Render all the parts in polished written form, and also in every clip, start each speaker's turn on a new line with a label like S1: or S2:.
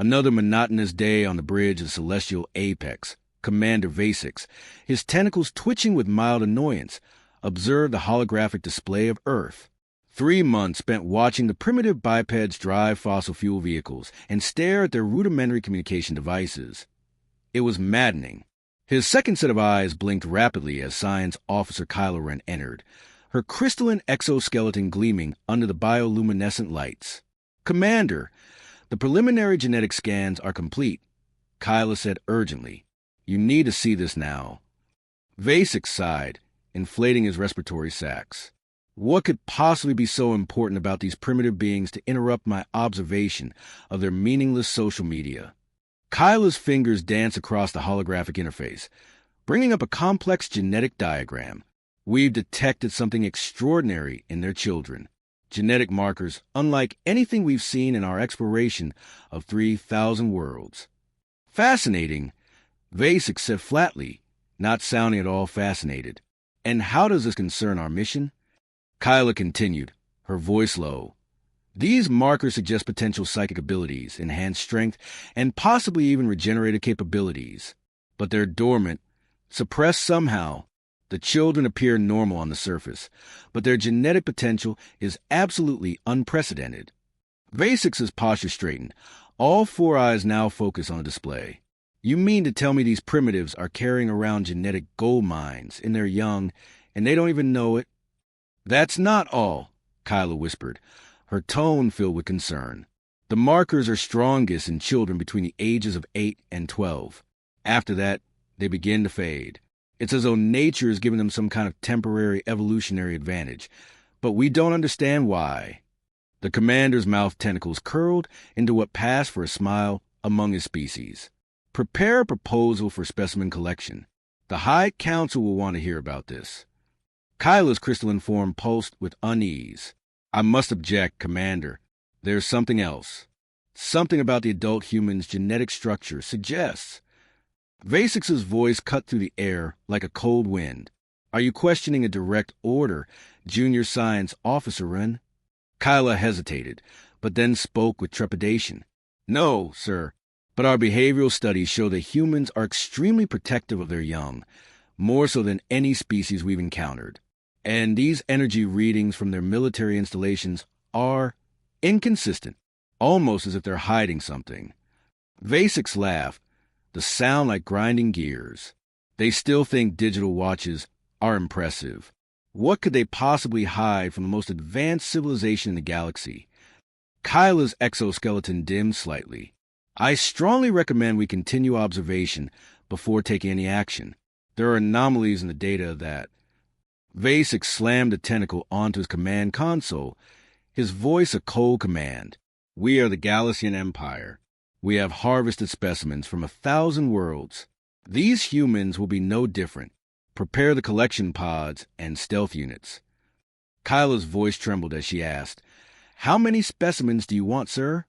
S1: Another monotonous day on the bridge of Celestial Apex. Commander Vasix, his tentacles twitching with mild annoyance, observed the holographic display of Earth. 3 months spent watching the primitive bipeds drive fossil fuel vehicles and stare at their rudimentary communication devices. It was maddening. His second set of eyes blinked rapidly as Science Officer Kylo Ren entered, her crystalline exoskeleton gleaming under the bioluminescent lights. "Commander, the preliminary genetic scans are complete," Kylo said urgently. "You need to see this now." Vasix sighed, inflating his respiratory sacs. What could possibly be so important about these primitive beings to interrupt my observation of their meaningless social media? Kylo's fingers danced across the holographic interface, bringing up a complex genetic diagram. "We've detected something extraordinary in their children. Genetic markers unlike anything we've seen in our exploration of 3,000 worlds." "Fascinating," Vasix said flatly, not sounding at all fascinated. "And how does this concern our mission?" Kyla continued, her voice low. "These markers suggest potential psychic abilities, enhanced strength, and possibly even regenerative capabilities. But they're dormant, suppressed somehow. The children appear normal on the surface, but their genetic potential is absolutely unprecedented." Vasix's posture straightened. All 4 eyes now focused on the display. "You mean to tell me these primitives are carrying around genetic gold mines in their young, and they don't even know it?" "That's not all," Kyla whispered, her tone filled with concern. "The markers are strongest in children between the ages of 8 and 12. After that, they begin to fade. It's as though nature is giving them some kind of temporary evolutionary advantage, but we don't understand why." The commander's mouth tentacles curled into what passed for a smile among his species. "Prepare a proposal for specimen collection. The High Council will want to hear about this." Kyla's crystalline form pulsed with unease. "I must object, Commander. There's something else. Something about the adult human's genetic structure suggests." Vasix's voice cut through the air like a cold wind. "Are you questioning a direct order, Junior Science Officer Ren?" Kyla hesitated, but then spoke with trepidation. "No, sir. But our behavioral studies show that humans are extremely protective of their young, more so than any species we've encountered. And these energy readings from their military installations are inconsistent, almost as if they're hiding something." Vasix laughed, the sound like grinding gears. "They still think digital watches are impressive. What could they possibly hide from the most advanced civilization in the galaxy?" Kyla's exoskeleton dimmed slightly. "I strongly recommend we continue observation before taking any action. There are anomalies in the data that—" Vasix slammed a tentacle onto his command console, his voice a cold command. "We are the Galician Empire. We have harvested specimens from 1,000 worlds. These humans will be no different. Prepare the collection pods and stealth units." Kyla's voice trembled as she asked, "How many specimens do you want, sir?"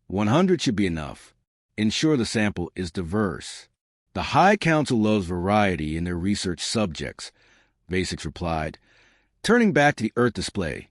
S1: 100 should be enough. Ensure the sample is diverse. The High Council loves variety in their research subjects, Vasix replied, turning back to the Earth display,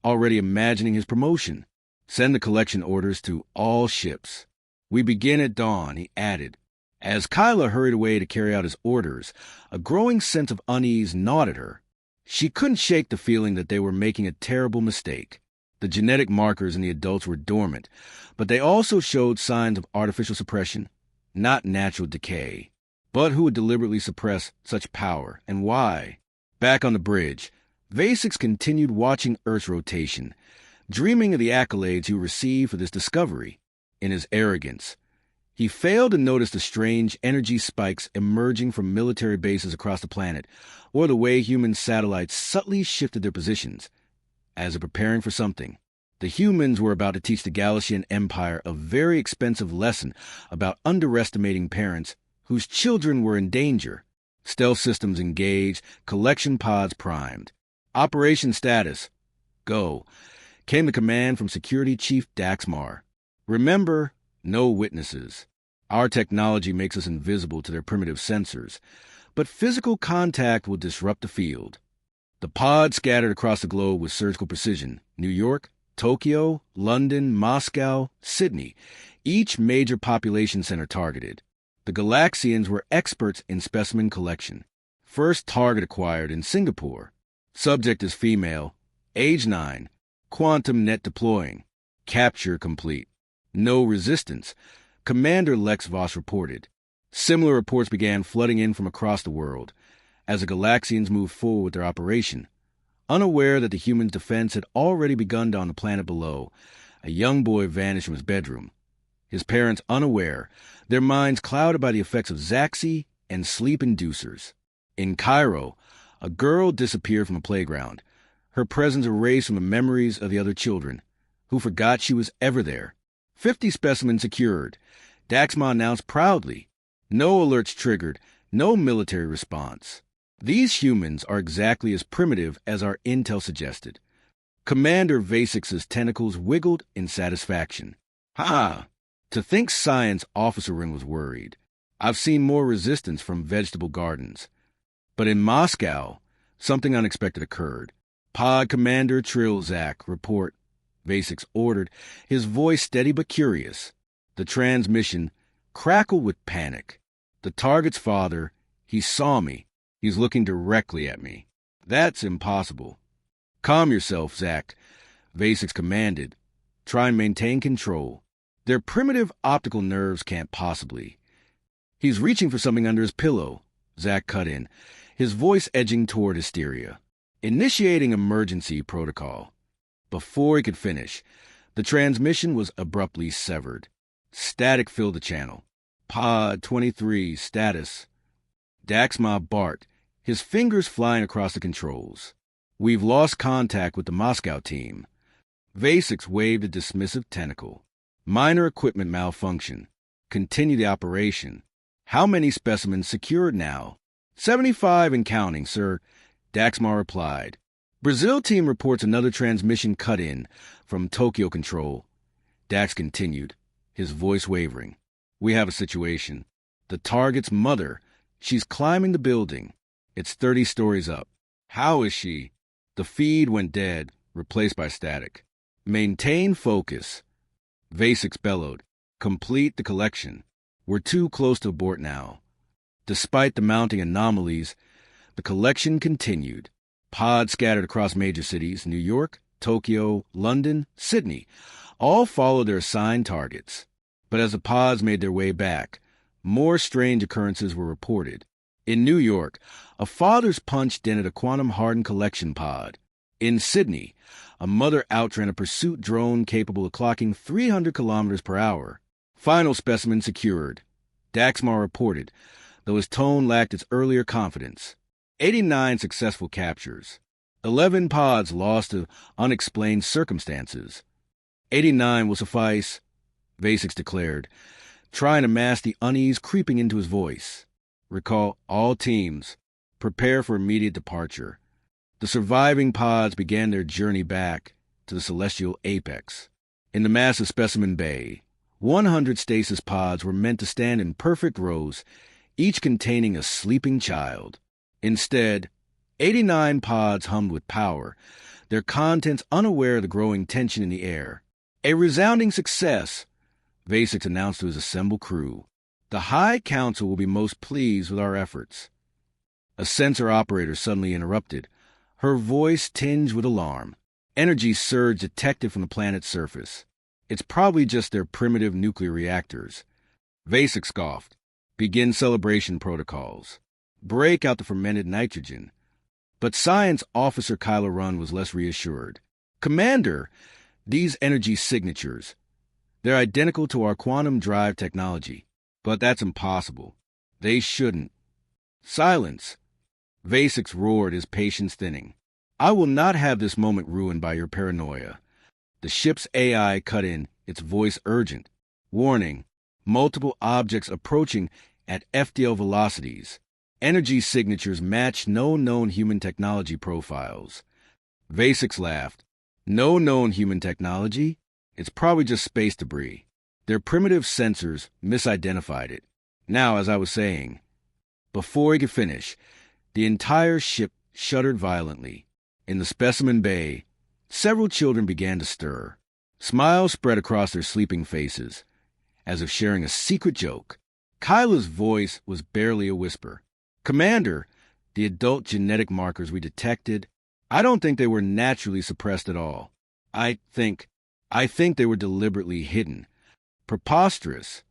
S1: already imagining his promotion. "Send the collection orders to all ships. We begin at dawn," he added. As Kyla hurried away to carry out his orders, a growing sense of unease gnawed at her. She couldn't shake the feeling that they were making a terrible mistake. The genetic markers in the adults were dormant, but they also showed signs of artificial suppression, not natural decay. But who would deliberately suppress such power, and why? Back on the bridge, Vasix continued watching Earth's rotation, dreaming of the accolades he would receive for this discovery. In his arrogance, he failed to notice the strange energy spikes emerging from military bases across the planet, or the way human satellites subtly shifted their positions. As if preparing for something, the humans were about to teach the Galician Empire a very expensive lesson about underestimating parents whose children were in danger. Stealth systems engaged, collection pods primed. "Operation status. Go," came the command from Security Chief Daxmar. "Remember, no witnesses. Our technology makes us invisible to their primitive sensors, but physical contact will disrupt the field." The pod scattered across the globe with surgical precision. New York, Tokyo, London, Moscow, Sydney, each major population center targeted. The Galaxians were experts in specimen collection. First target acquired in Singapore. Subject is female, age 9, quantum net deploying. Capture complete. No resistance. Commander Lex Voss reported. Similar reports began flooding in from across the world as the Galaxians moved forward with their operation. Unaware that the humans' defense had already begun on the planet below, a young boy vanished from his bedroom. His parents unaware, their minds clouded by the effects of Zaxi and sleep inducers. In Cairo, a girl disappeared from a playground, her presence erased from the memories of the other children, who forgot she was ever there. 50 specimens secured. Daxma announced proudly. No alerts triggered, no military response. These humans are exactly as primitive as our intel suggested. Commander Vasix's tentacles wiggled in satisfaction. Ha! To think Science Officer Ring was worried. I've seen more resistance from vegetable gardens. But in Moscow, something unexpected occurred. Pod Commander Trilzak, report, Vasix ordered, his voice steady but curious. The transmission crackled with panic. The target's father, he saw me. He's looking directly at me. That's impossible. Calm yourself, Zach, Vasix commanded. Try and maintain control. Their primitive optical nerves can't possibly. He's reaching for something under his pillow, Zach cut in, his voice edging toward hysteria. Initiating emergency protocol. Before he could finish, the transmission was abruptly severed. Static filled the channel. Pod 23, status. Daxma Bart, his fingers flying across the controls. We've lost contact with the Moscow team. Vasix waved a dismissive tentacle. Minor equipment malfunction. Continue the operation. How many specimens secured now? 75 and counting, sir, Daxma replied. Brazil team reports another transmission cut in from Tokyo Control. Dax continued, his voice wavering. We have a situation. The target's mother, she's climbing the building. It's 30 stories up. How is she? The feed went dead, replaced by static. Maintain focus. Vasix bellowed. Complete the collection. We're too close to abort now. Despite the mounting anomalies, the collection continued. Pods scattered across major cities, New York, Tokyo, London, Sydney, all followed their assigned targets. But as the pods made their way back, more strange occurrences were reported. In New York, a father's punch dented a quantum-hardened collection pod. In Sydney, a mother outran a pursuit drone capable of clocking 300 kilometers per hour. Final specimen secured. Daxma reported, though his tone lacked its earlier confidence. 89 successful captures. 11 pods lost to unexplained circumstances. 89 will suffice, Vasix declared, trying to mask the unease creeping into his voice. Recall all teams. Prepare for immediate departure. The surviving pods began their journey back to the celestial apex. In the massive specimen bay, 100 stasis pods were meant to stand in perfect rows, each containing a sleeping child. Instead, 89 pods hummed with power, their contents unaware of the growing tension in the air. A resounding success, Vasix announced to his assembled crew. The High Council will be most pleased with our efforts. A sensor operator suddenly interrupted, her voice tinged with alarm. Energy surge detected from the planet's surface. It's probably just their primitive nuclear reactors. Vasix scoffed. Begin celebration protocols. Break out the fermented nitrogen. But Science Officer Kylo Ren was less reassured. Commander, these energy signatures, they're identical to our quantum drive technology. But that's impossible. They shouldn't. Silence. Vasix roared, his patience thinning. I will not have this moment ruined by your paranoia. The ship's AI cut in, its voice urgent. Warning. Multiple objects approaching at FDL velocities. Energy signatures match no known human technology profiles. Vasix laughed. No known human technology? It's probably just space debris. Their primitive sensors misidentified it. Now, as I was saying, before he could finish, the entire ship shuddered violently. In the specimen bay, Several children began to stir. Smiles spread across their sleeping faces, as if sharing a secret joke. Kyla's voice was barely a whisper. "Commander, the adult genetic markers we detected, I don't think they were naturally suppressed at all. I think they were deliberately hidden." "Preposterous."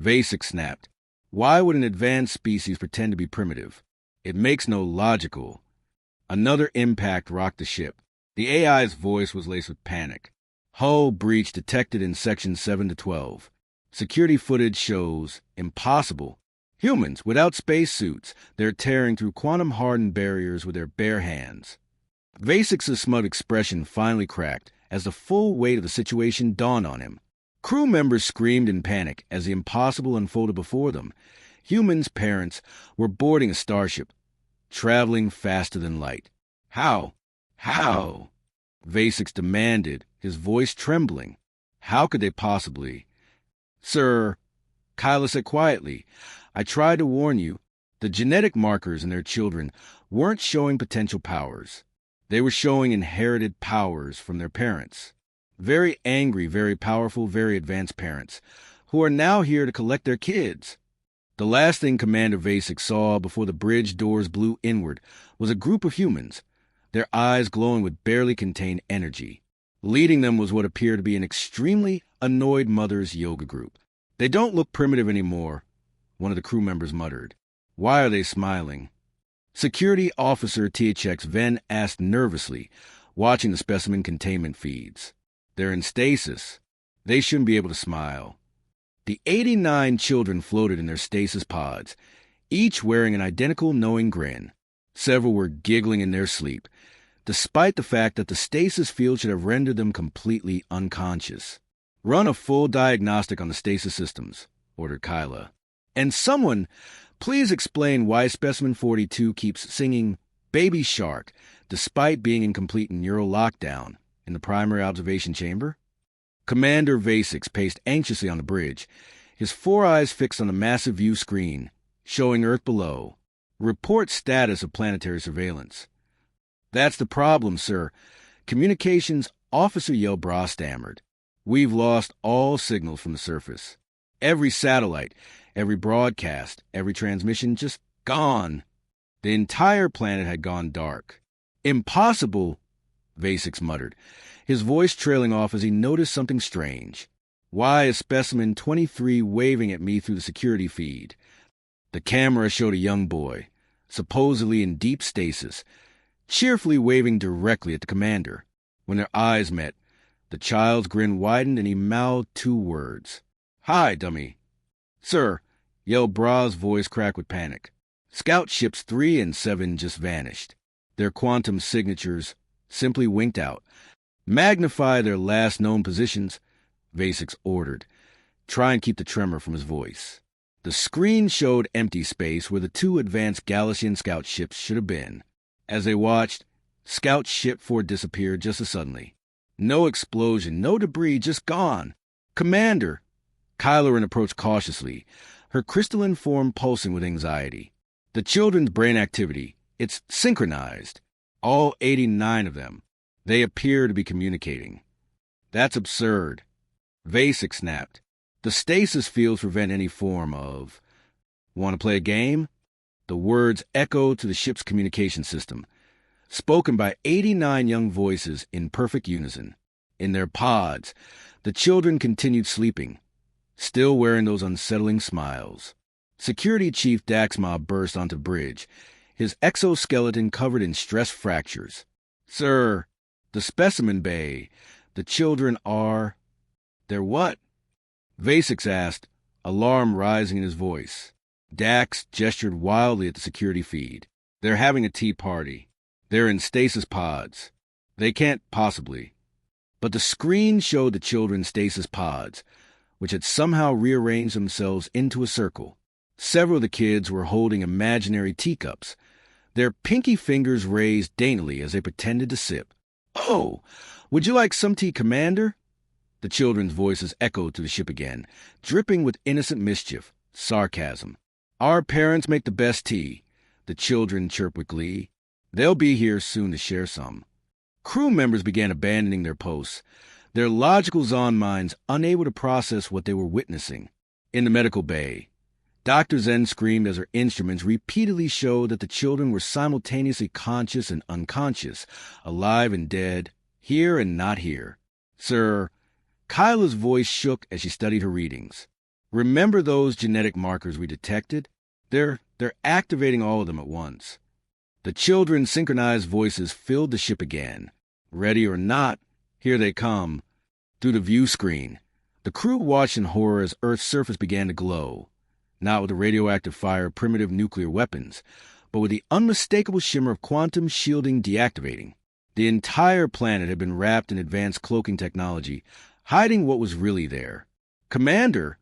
S1: Vasek snapped. "Why would an advanced species pretend to be primitive? It makes no logical." Another impact rocked the ship. The AI's voice was laced with panic. "Hull breach detected in Section 7 to 12. Security footage shows impossible. Humans without spacesuits. They're tearing through quantum-hardened barriers with their bare hands." Vasek's smug expression finally cracked as the full weight of the situation dawned on him. Crew members screamed in panic as the impossible unfolded before them. Humans' parents were boarding a starship, traveling faster than light. How? Vasek demanded, his voice trembling. How could they possibly? "Sir," Kyla said quietly, "I tried to warn you. The genetic markers in their children weren't showing potential powers. They were showing inherited powers from their parents. Very angry, very powerful, very advanced parents, who are now here to collect their kids." The last thing Commander Vasek saw before the bridge doors blew inward was a group of humans, their eyes glowing with barely contained energy. Leading them was what appeared to be an extremely annoyed mother's yoga group. "They don't look primitive anymore," one of the crew members muttered. "Why are they smiling?" Security Officer THX Venn asked nervously, watching the specimen containment feeds. "They're in stasis. They shouldn't be able to smile." The 89 children floated in their stasis pods, each wearing an identical knowing grin. Several were giggling in their sleep, despite the fact that the stasis field should have rendered them completely unconscious. "Run a full diagnostic on the stasis systems," ordered Kyla. "And someone, please explain why Specimen 42 keeps singing Baby Shark despite being in complete neural lockdown in the primary observation chamber." Commander Vasek paced anxiously on the bridge, his four eyes fixed on the massive view screen, showing Earth below. "Report status of planetary surveillance." "That's the problem, sir," Communications Officer Yelbra stammered. "We've lost all signals from the surface. Every satellite, every broadcast, every transmission just gone." The entire planet had gone dark. "Impossible," Vasek muttered, his voice trailing off as he noticed something strange. "Why is Specimen 23 waving at me through the security feed?" The camera showed a young boy, supposedly in deep stasis, cheerfully waving directly at the commander. When their eyes met, the child's grin widened and he mouthed two words. "Hi, dummy." "Sir," Yelbra's voice cracked with panic. "Scout ships 3 and 7 just vanished. Their quantum signatures simply winked out. Magnify their last known positions," Vasek ordered. Try and keep the tremor from his voice. The screen showed empty space where the 2 advanced Galician scout ships should have been. As they watched, Scout Ship 4 disappeared just as suddenly. No explosion, no debris, just gone. "Commander!" Kylerin approached cautiously, her crystalline form pulsing with anxiety. "The children's brain activity, it's synchronized. All 89 of them. They appear to be communicating." "That's absurd." Vasek snapped. "The stasis fields prevent any form of... Want to play a game?" The words echoed to the ship's communication system, spoken by 89 young voices in perfect unison. In their pods, the children continued sleeping, still wearing those unsettling smiles. Security Chief Daxma burst onto the bridge, his exoskeleton covered in stress fractures. "Sir, the specimen bay, the children are..." "They're what?" Vasek asked, alarm rising in his voice. Dax gestured wildly at the security feed. "They're having a tea party. They're in stasis pods. They can't possibly..." But the screen showed the children's stasis pods, which had somehow rearranged themselves into a circle. Several of the kids were holding imaginary teacups, their pinky fingers raised daintily as they pretended to sip. "Oh, would you like some tea, Commander?" The children's voices echoed to the ship again, dripping with innocent mischief, sarcasm. "Our parents make the best tea," the children chirped with glee. "They'll be here soon to share some." Crew members began abandoning their posts, their logical Zon minds unable to process what they were witnessing. In the medical bay, Dr. Zen screamed as her instruments repeatedly showed that the children were simultaneously conscious and unconscious, alive and dead, here and not here. Sir, Kyla's voice shook as she studied her readings. Remember those genetic markers we detected? They're activating all of them at once. The children's synchronized voices filled the ship again. Ready or not, here they come. Through the view screen, the crew watched in horror as Earth's surface began to glow. Not with the radioactive fire of primitive nuclear weapons, but with the unmistakable shimmer of quantum shielding deactivating. The entire planet had been wrapped in advanced cloaking technology, hiding what was really there. "Commander,"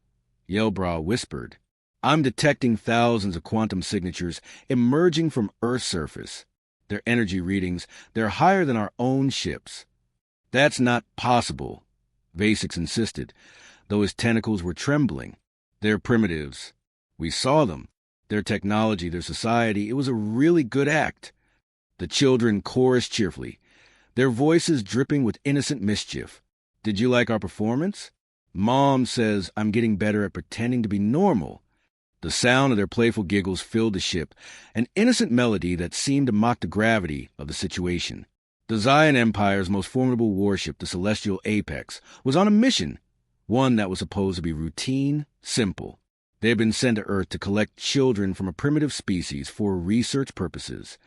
S1: Yelbra whispered, "I'm detecting thousands of quantum signatures emerging from Earth's surface. Their energy readings, they're higher than our own ships." "That's not possible," Vasix insisted, though his tentacles were trembling. "They're primitives. We saw them. Their technology, their society, it was a really good act." The children chorused cheerfully, their voices dripping with innocent mischief. "Did you like our performance?" "Mom says I'm getting better at pretending to be normal." The sound of their playful giggles filled the ship, an innocent melody that seemed to mock the gravity of the situation. The Zion Empire's most formidable warship, the Celestial Apex, was on a mission, one that was supposed to be routine, simple. They had been sent to Earth to collect children from a primitive species for research purposes.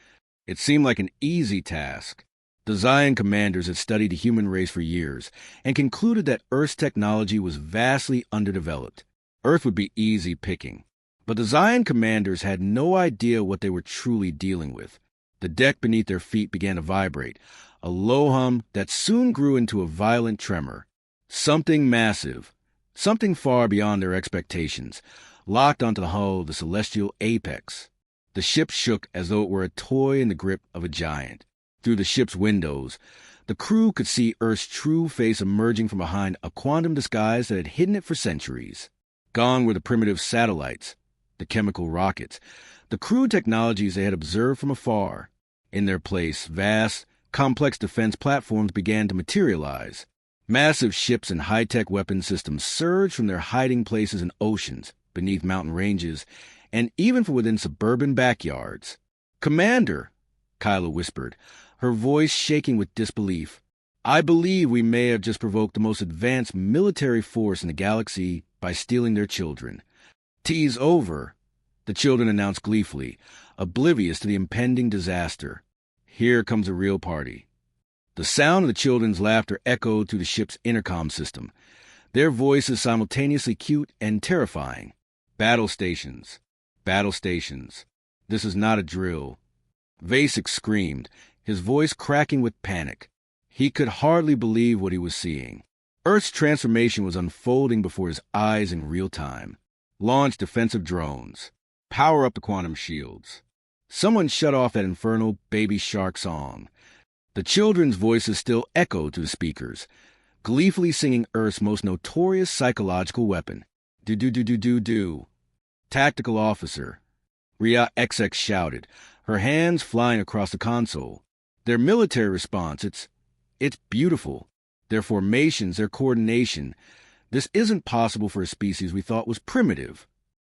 S1: It seemed like an easy task. The Zion commanders had studied the human race for years and concluded that Earth's technology was vastly underdeveloped. Earth would be easy picking. But the Zion commanders had no idea what they were truly dealing with. The deck beneath their feet began to vibrate, a low hum that soon grew into a violent tremor. Something massive, something far beyond their expectations, locked onto the hull of the Celestial Apex. The ship shook as though it were a toy in the grip of a giant. Through the ship's windows, the crew could see Earth's true face emerging from behind a quantum disguise that had hidden it for centuries. Gone were the primitive satellites, the chemical rockets, the crude technologies they had observed from afar. In their place, vast, complex defense platforms began to materialize. Massive ships and high-tech weapon systems surged from their hiding places in oceans, beneath mountain ranges, and even from within suburban backyards. "Commander," Kyla whispered, her voice shaking with disbelief, "I believe we may have just provoked the most advanced military force in the galaxy by stealing their children." "Tea's over," the children announced gleefully, oblivious to the impending disaster. "Here comes a real party." The sound of the children's laughter echoed through the ship's intercom system, their voices simultaneously cute and terrifying. "Battle stations. Battle stations. This is not a drill." Vasix screamed, his voice cracking with panic. He could hardly believe what he was seeing. Earth's transformation was unfolding before his eyes in real time. Launch defensive drones. Power up the quantum shields. Someone shut off that infernal Baby Shark song. The children's voices still echoed through the speakers, gleefully singing Earth's most notorious psychological weapon. "Do-do-do-do-do-do. Tactical officer," Ria XX shouted, her hands flying across the console. Their military response, it's beautiful. Their formations, their coordination. This isn't possible for a species we thought was primitive.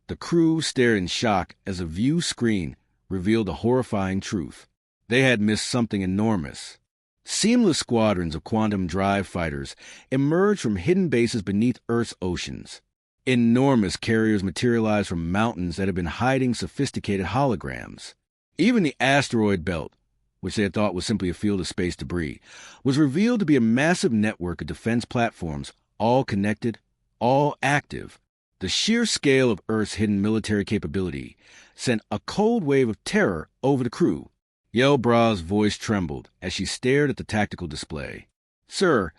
S1: The crew stared in shock as a view screen revealed a horrifying truth. They had missed something enormous. Seamless squadrons of quantum drive fighters emerged from hidden bases beneath Earth's oceans. Enormous carriers materialized from mountains that had been hiding sophisticated holograms. Even the asteroid belt, which they had thought was simply a field of space debris, was revealed to be a massive network of defense platforms, all connected, all active. The sheer scale of Earth's hidden military capability sent a cold wave of terror over the crew. Yelbra's voice trembled as she stared at the tactical display. "Sir,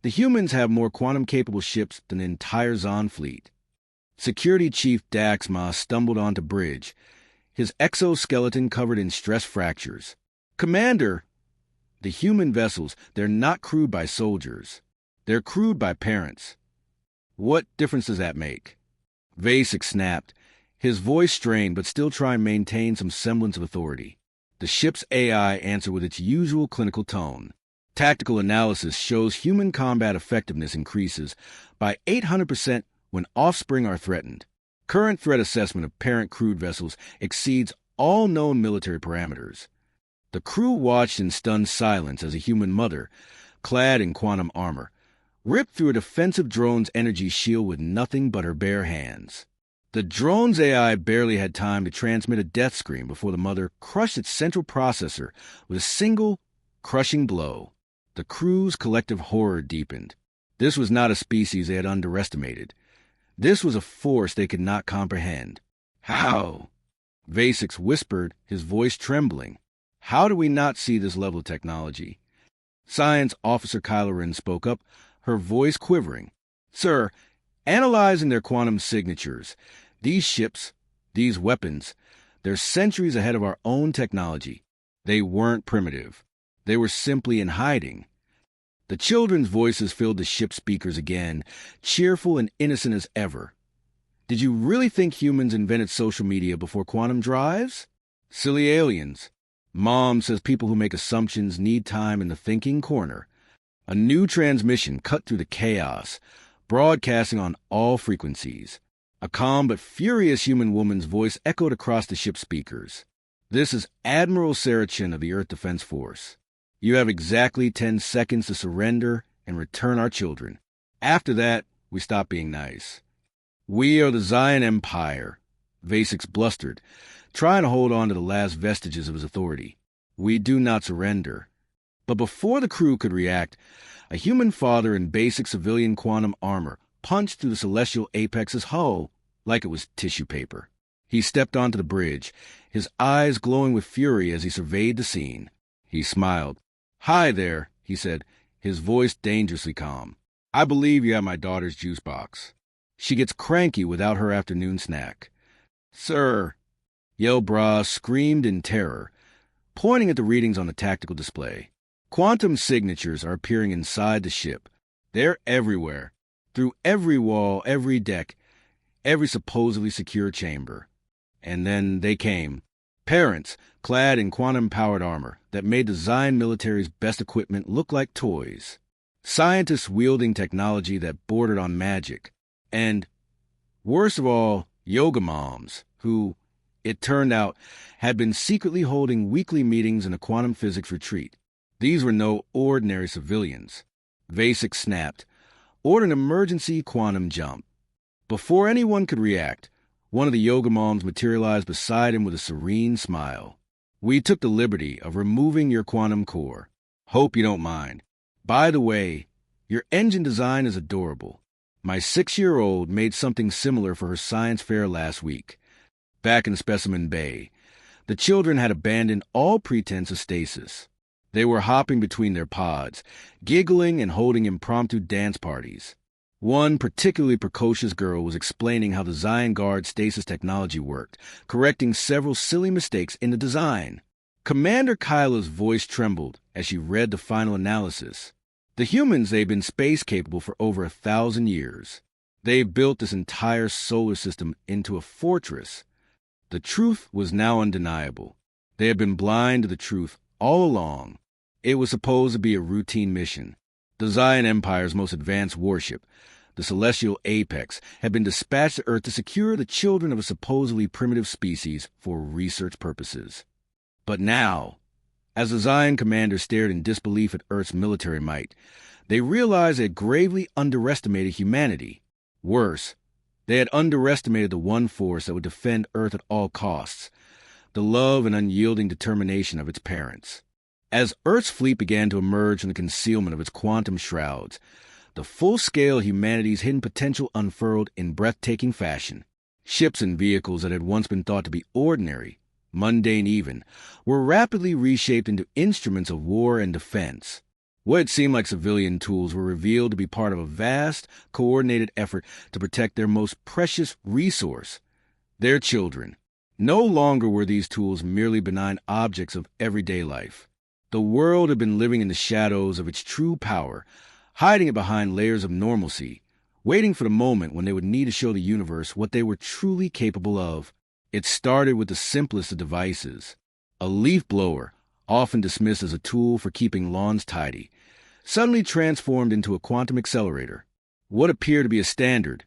S1: the humans have more quantum-capable ships than the entire Zon fleet." Security Chief Daxma stumbled onto bridge, his exoskeleton covered in stress fractures. "Commander, the human vessels, they're not crewed by soldiers. They're crewed by parents." "What difference does that make?" Vasix snapped, his voice strained but still trying to maintain some semblance of authority. The ship's AI answered with its usual clinical tone. Tactical analysis shows human combat effectiveness increases by 800% when offspring are threatened. Current threat assessment of parent crewed vessels exceeds all known military parameters. The crew watched in stunned silence as a human mother, clad in quantum armor, ripped through a defensive drone's energy shield with nothing but her bare hands. The drone's AI barely had time to transmit a death scream before the mother crushed its central processor with a single, crushing blow. The crew's collective horror deepened. This was not a species they had underestimated. This was a force they could not comprehend. How? Vasix whispered, his voice trembling. How do we not see this level of technology? Science Officer Kylerin spoke up, her voice quivering. Sir, analyzing their quantum signatures, these ships, these weapons, they're centuries ahead of our own technology. They weren't primitive. They were simply in hiding. The children's voices filled the ship's speakers again, cheerful and innocent as ever. Did you really think humans invented social media before quantum drives? Silly aliens. Mom says people who make assumptions need time in the thinking corner. A new transmission cut through the chaos, broadcasting on all frequencies. A calm but furious human woman's voice echoed across the ship's speakers. This is Admiral Sarah Chin of the Earth Defense Force. You have exactly 10 seconds to surrender and return our children. After that, we stop being nice. We are the Zion Empire, Vasix blustered, trying to hold on to the last vestiges of his authority. We do not surrender. But before the crew could react, a human father in basic civilian quantum armor punched through the celestial apex's hull like it was tissue paper. He stepped onto the bridge, his eyes glowing with fury as he surveyed the scene. He smiled. Hi there, he said, his voice dangerously calm. I believe you have my daughter's juice box. She gets cranky without her afternoon snack. Sir, Yelbra screamed in terror, pointing at the readings on the tactical display. Quantum signatures are appearing inside the ship. They're everywhere, through every wall, every deck, every supposedly secure chamber. And then they came. Parents, clad in quantum-powered armor that made the Zion military's best equipment look like toys. Scientists wielding technology that bordered on magic. And, worst of all, yoga moms, who, it turned out, had been secretly holding weekly meetings in a quantum physics retreat. These were no ordinary civilians. Vasix snapped. Order an emergency quantum jump. Before anyone could react, one of the yoga moms materialized beside him with a serene smile. We took the liberty of removing your quantum core. Hope you don't mind. By the way, your engine design is adorable. My 6-year-old made something similar for her science fair last week. Back in Specimen Bay, the children had abandoned all pretense of stasis. They were hopping between their pods, giggling and holding impromptu dance parties. One particularly precocious girl was explaining how the Zion Guard stasis technology worked, correcting several silly mistakes in the design. Commander Kyla's voice trembled as she read the final analysis. The humans, they've been space-capable for over 1,000 years. They've built this entire solar system into a fortress. The truth was now undeniable. They had been blind to the truth all along. It was supposed to be a routine mission. The Zion Empire's most advanced warship, the Celestial Apex, had been dispatched to Earth to secure the children of a supposedly primitive species for research purposes. But now, as the Zion commander stared in disbelief at Earth's military might, they realized they had gravely underestimated humanity. Worse, they had underestimated the one force that would defend Earth at all costs, the love and unyielding determination of its parents. As Earth's fleet began to emerge from the concealment of its quantum shrouds, the full scale of humanity's hidden potential unfurled in breathtaking fashion. Ships and vehicles that had once been thought to be ordinary, mundane even, were rapidly reshaped into instruments of war and defense. What had seemed like civilian tools were revealed to be part of a vast, coordinated effort to protect their most precious resource, their children. No longer were these tools merely benign objects of everyday life. The world had been living in the shadows of its true power, hiding it behind layers of normalcy, waiting for the moment when they would need to show the universe what they were truly capable of. It started with the simplest of devices, a leaf blower, often dismissed as a tool for keeping lawns tidy. suddenly transformed into a quantum accelerator. What appeared to be a standard,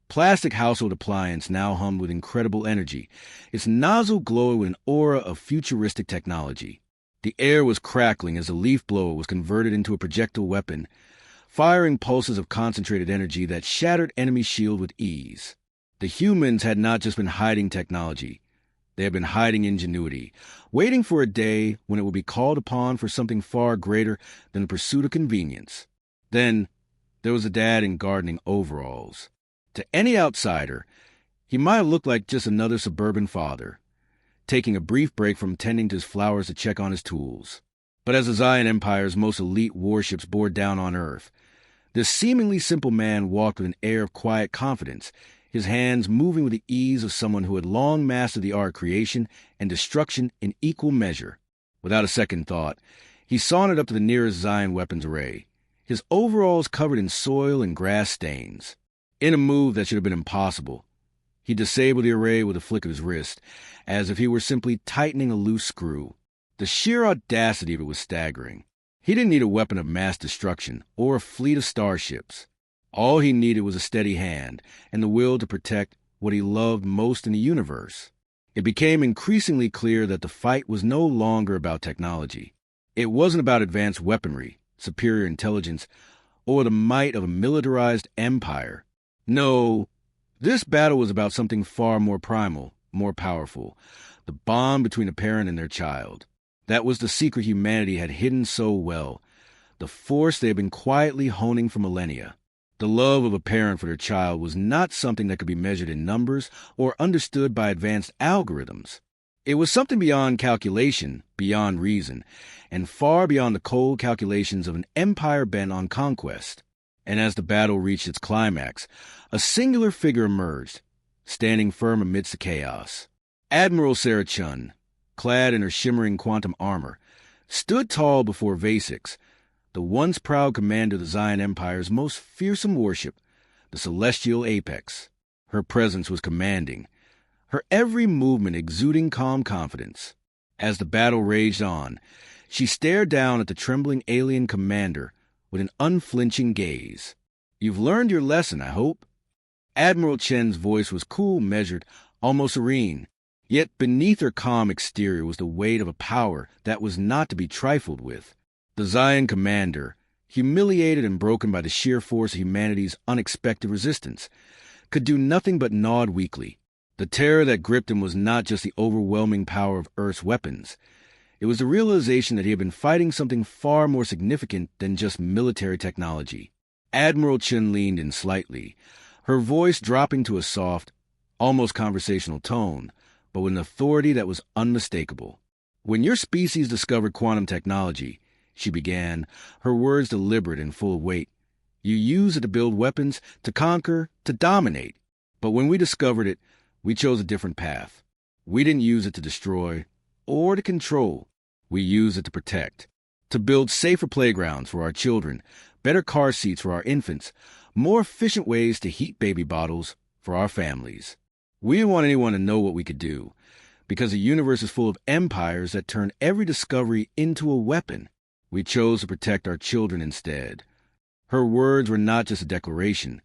S1: plastic household appliance now hummed with incredible energy, its nozzle glowing with an aura of futuristic technology. The air was crackling as the leaf blower was converted into a projectile weapon, firing pulses of concentrated energy that shattered enemy shield with ease. The humans had not just been hiding technology. They had been hiding ingenuity, waiting for a day when it would be called upon for something far greater than the pursuit of convenience. Then, there was a dad in gardening overalls. To any outsider, he might have looked like just another suburban father, taking a brief break from tending to his flowers to check on his tools. But as the Zion Empire's most elite warships bore down on Earth, this seemingly simple man walked with an air of quiet confidence, his hands moving with the ease of someone who had long mastered the art of creation and destruction in equal measure. Without a second thought, he sauntered up to the nearest Zion weapons array, his overalls covered in soil and grass stains. In a move that should have been impossible, he disabled the array with a flick of his wrist, as if he were simply tightening a loose screw. The sheer audacity of it was staggering. He didn't need a weapon of mass destruction or a fleet of starships. All he needed was a steady hand and the will to protect what he loved most in the universe. It became increasingly clear that the fight was no longer about technology. It wasn't about advanced weaponry, superior intelligence, or the might of a militarized empire. No, this battle was about something far more primal, more powerful, the bond between a parent and their child. That was the secret humanity had hidden so well, the force they had been quietly honing for millennia. The love of a parent for their child was not something that could be measured in numbers or understood by advanced algorithms. It was something beyond calculation, beyond reason, and far beyond the cold calculations of an empire bent on conquest. And as the battle reached its climax, a singular figure emerged, standing firm amidst the chaos. Admiral Sarah Chun, clad in her shimmering quantum armor, stood tall before Vasix, the once proud commander of the Zion Empire's most fearsome warship, the celestial apex. Her presence was commanding, her every movement exuding calm confidence. As the battle raged on, she stared down at the trembling alien commander with an unflinching gaze. "You've learned your lesson, I hope." Admiral Chen's voice was cool, measured, almost serene. Yet beneath her calm exterior was the weight of a power that was not to be trifled with. The Zion commander, humiliated and broken by the sheer force of humanity's unexpected resistance, could do nothing but nod weakly. The terror that gripped him was not just the overwhelming power of Earth's weapons. It was the realization that he had been fighting something far more significant than just military technology. Admiral Chen leaned in slightly, her voice dropping to a soft, almost conversational tone, but with an authority that was unmistakable. "When your species discovered quantum technology," she began, her words deliberate and full of weight, "you used it to build weapons, to conquer, to dominate. But when we discovered it, we chose a different path. We didn't use it to destroy or to control. We used it to protect, to build safer playgrounds for our children, better car seats for our infants, more efficient ways to heat baby bottles for our families. We didn't want anyone to know what we could do, because the universe is full of empires that turn every discovery into a weapon. We chose to protect our children instead." Her words were not just a declaration.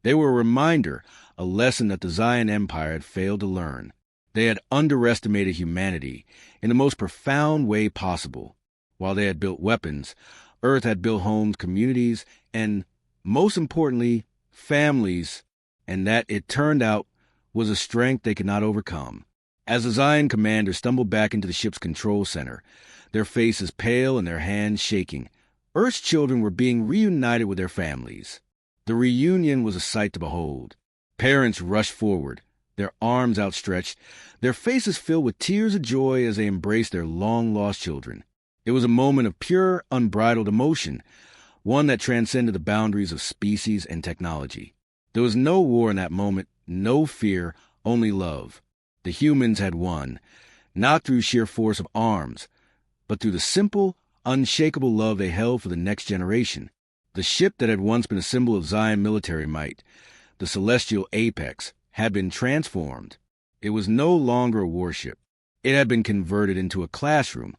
S1: They were a reminder, a lesson that the Zion Empire had failed to learn. They had underestimated humanity in the most profound way possible. While they had built weapons, Earth had built homes, communities, and, most importantly, families, and that, it turned out, was a strength they could not overcome. As the Zion commander stumbled back into the ship's control center, their faces pale and their hands shaking, Earth's children were being reunited with their families. The reunion was a sight to behold. Parents rushed forward, their arms outstretched, their faces filled with tears of joy as they embraced their long-lost children. It was a moment of pure, unbridled emotion, one that transcended the boundaries of species and technology. There was no war in that moment, no fear, only love. The humans had won, not through sheer force of arms, but through the simple, unshakable love they held for the next generation. The ship that had once been a symbol of Zion military might, the celestial apex, had been transformed. It was no longer a warship. It had been converted into a classroom,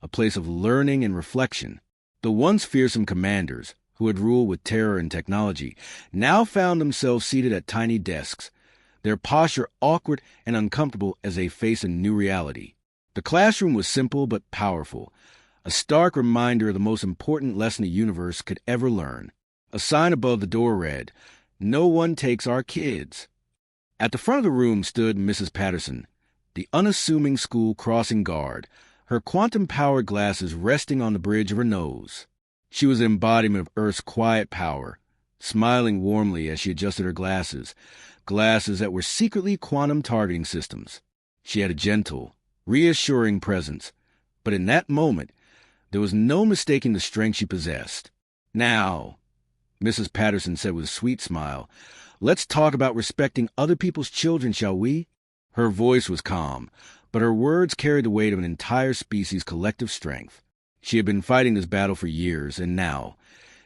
S1: a place of learning and reflection. The once fearsome commanders, who had ruled with terror and technology, now found themselves seated at tiny desks, their posture awkward and uncomfortable as they faced a new reality. The classroom was simple but powerful, a stark reminder of the most important lesson the universe could ever learn. A sign above the door read, "No one takes our kids." At the front of the room stood Mrs. Patterson, the unassuming school crossing guard, her quantum-powered glasses resting on the bridge of her nose. She was the embodiment of Earth's quiet power, smiling warmly as she adjusted her glasses that were secretly quantum targeting systems. She had a gentle, reassuring presence, but in that moment, there was no mistaking the strength she possessed. "Now," Mrs. Patterson said with a sweet smile, "let's talk about respecting other people's children, shall we?" Her voice was calm, but her words carried the weight of an entire species' collective strength. She had been fighting this battle for years, and now,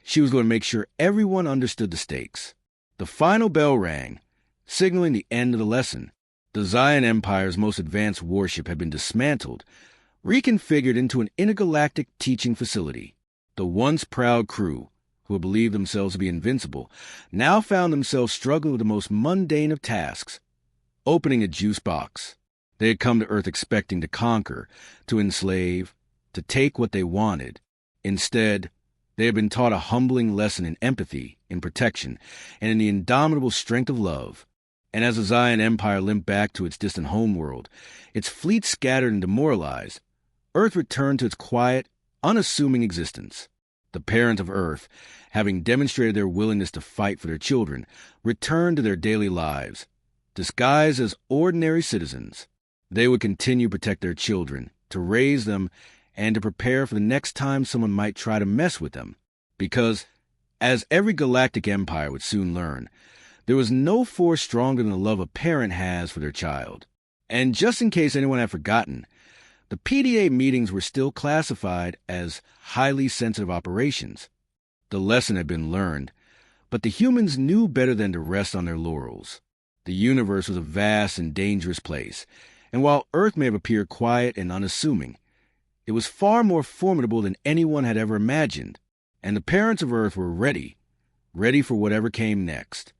S1: she was going to make sure everyone understood the stakes. The final bell rang, signaling the end of the lesson. The Zion Empire's most advanced warship had been dismantled, reconfigured into an intergalactic teaching facility. The once proud crew, who had believed themselves to be invincible, now found themselves struggling with the most mundane of tasks, opening a juice box. They had come to Earth expecting to conquer, to enslave, to take what they wanted. Instead, they had been taught a humbling lesson in empathy, in protection, and in the indomitable strength of love. And as the Zion Empire limped back to its distant homeworld, its fleet scattered and demoralized, Earth returned to its quiet, unassuming existence. The parents of Earth, having demonstrated their willingness to fight for their children, returned to their daily lives, disguised as ordinary citizens. They would continue to protect their children, to raise them, and to prepare for the next time someone might try to mess with them. Because, as every galactic empire would soon learn, there was no force stronger than the love a parent has for their child. And just in case anyone had forgotten, the PDA meetings were still classified as highly sensitive operations. The lesson had been learned, but the humans knew better than to rest on their laurels. The universe was a vast and dangerous place, and while Earth may have appeared quiet and unassuming, it was far more formidable than anyone had ever imagined, and the parents of Earth were ready for whatever came next.